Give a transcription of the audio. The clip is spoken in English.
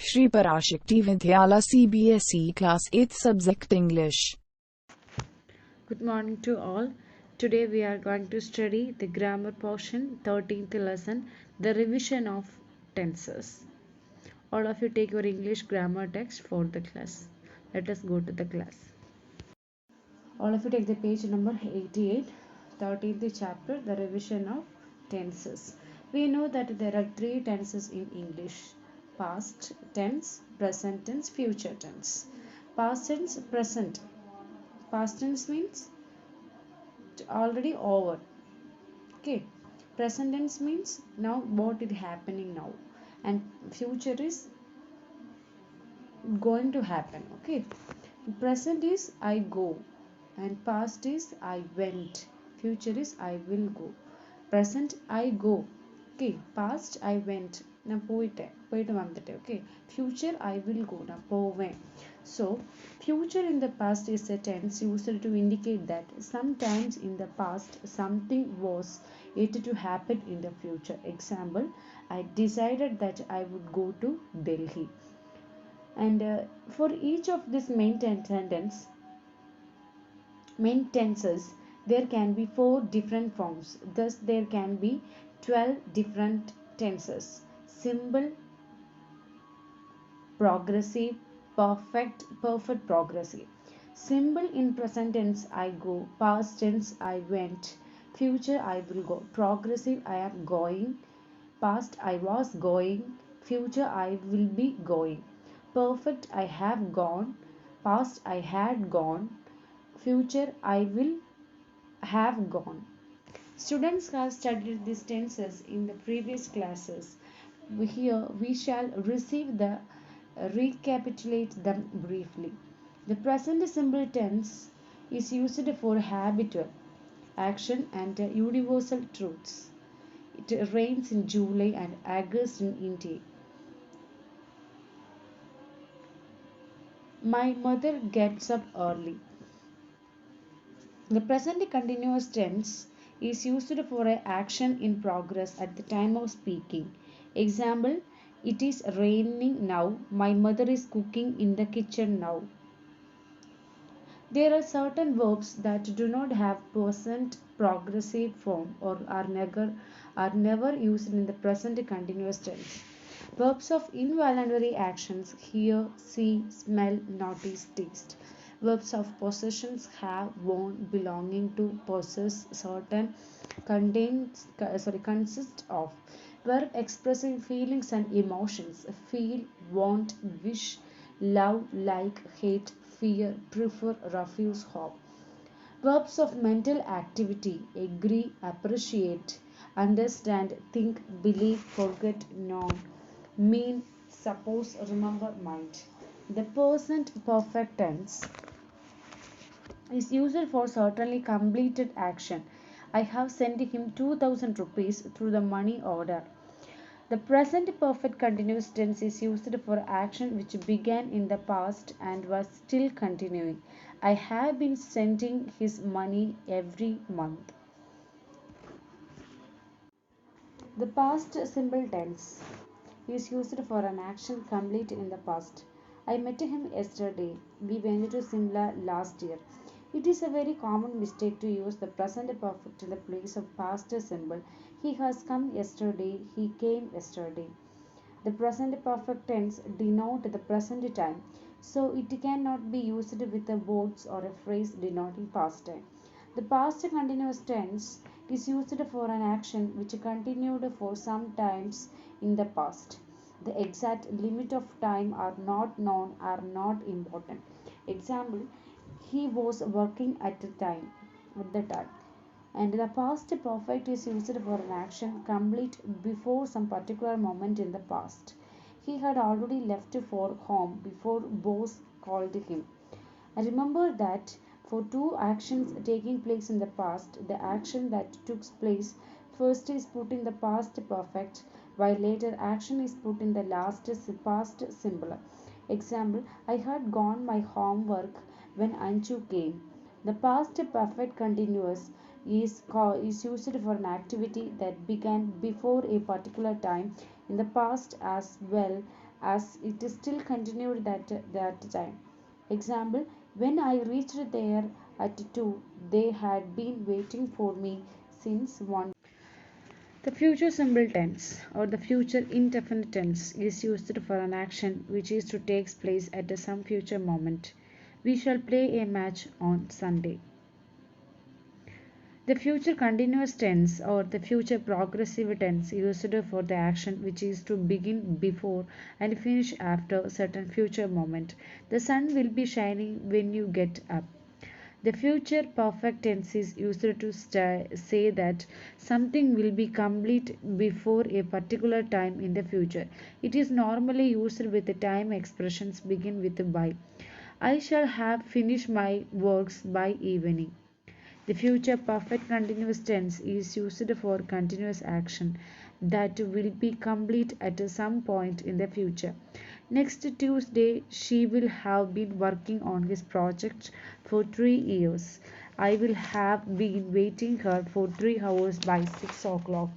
Shri Parashakti Vidyala CBSE Class 8th Subject English. Good morning to all. Today we are going to study the grammar portion, 13th lesson, the revision of tenses. All of you take your English grammar text for the class. Let us go to the class. All of you take the page number 88, 13th chapter, the revision of tenses. We know that there are three tenses in English: past tense, present tense, future tense. Past tense, present. Past tense means already over. Okay, present tense means now what is happening now, and future is going to happen. Okay, present is I go, and past is I went, future is I will go. Present I go. Okay, past I went, நான் போயிட்டு வந்துட்டேன். Okay, future I will go, நான் போவேன். So future in the past is a tense used to indicate that sometimes in the past something was yet to happen in the future. Example, I decided that I would go to Delhi. And for each of these main tenses, there can be 4 different forms. Thus there can be 12 different tenses: simple, progressive, perfect progressive. Simple in present tense I go, past tense I went, future I will go. Progressive I am going, past I was going, future I will be going. Perfect I have gone, past I had gone, future I will have gone. Students have studied these tenses in the previous classes. Here we shall recapitulate them briefly. The present simple tense is used for habitual action and universal truths. It rains in July and August in India. My mother gets up early. The present continuous tense is used for an action in progress at the time of speaking. Example, it is raining now. My mother is cooking in the kitchen now. There are certain verbs that do not have present progressive form or are never used in the present continuous tense. Verbs of involuntary actions: hear, see, smell, notice, taste. Verbs of possessions: have, want, belonging to, possess, certain, consist of. Verb expressing feelings and emotions: feel, want, wish, love, like, hate, fear, prefer, refuse, hope. Verbs of mental activity: agree, appreciate, understand, think, believe, forget, know, mean, suppose, remember, mind. The present perfect tense is used for certainly completed action. I have sent him 2000 rupees through the money order. The present perfect continuous tense is used for action which began in the past and was still continuing. I have been sending his money every month. The past simple tense is used for an action complete in the past. I met him yesterday. We went to Simla last year. It is a very common mistake to use the present perfect in the place of past simple. He has come yesterday. He came yesterday. The present perfect tense denote the present time, so it cannot be used with a words or a phrase denoting past time. The past continuous tense is used for an action which continued for some times in the past. The exact limit of time are not known, are not important. Example, he was working at the time. And the past perfect is used for an action complete before some particular moment in the past. He had already left for home before boss called him. I remember that for two actions taking place in the past, the action that took place first is put in the past perfect, while later action is put in the past simple. Example, I had gone my homework when Anju came. The past perfect continuous is used for an activity that began before a particular time in the past as well as it still continued that time. Example, when I reached there at 2, they had been waiting for me since 1. The future simple tense or the future indefinite tense is used for an action which is to take place at some future moment. We shall play a match on Sunday. The future continuous tense or the future progressive tense used for the action which is to begin before and finish after a certain future moment. The sun will be shining when you get up. The future perfect tense is used to say that something will be complete before a particular time in the future. It is normally used with the time expressions begin with by. I shall have finished my works by evening. The future perfect continuous tense is used for continuous action that will be complete at some point in the future. Next Tuesday, she will have been working on his project for 3 years. I will have been waiting her for 3 hours by 6 o'clock.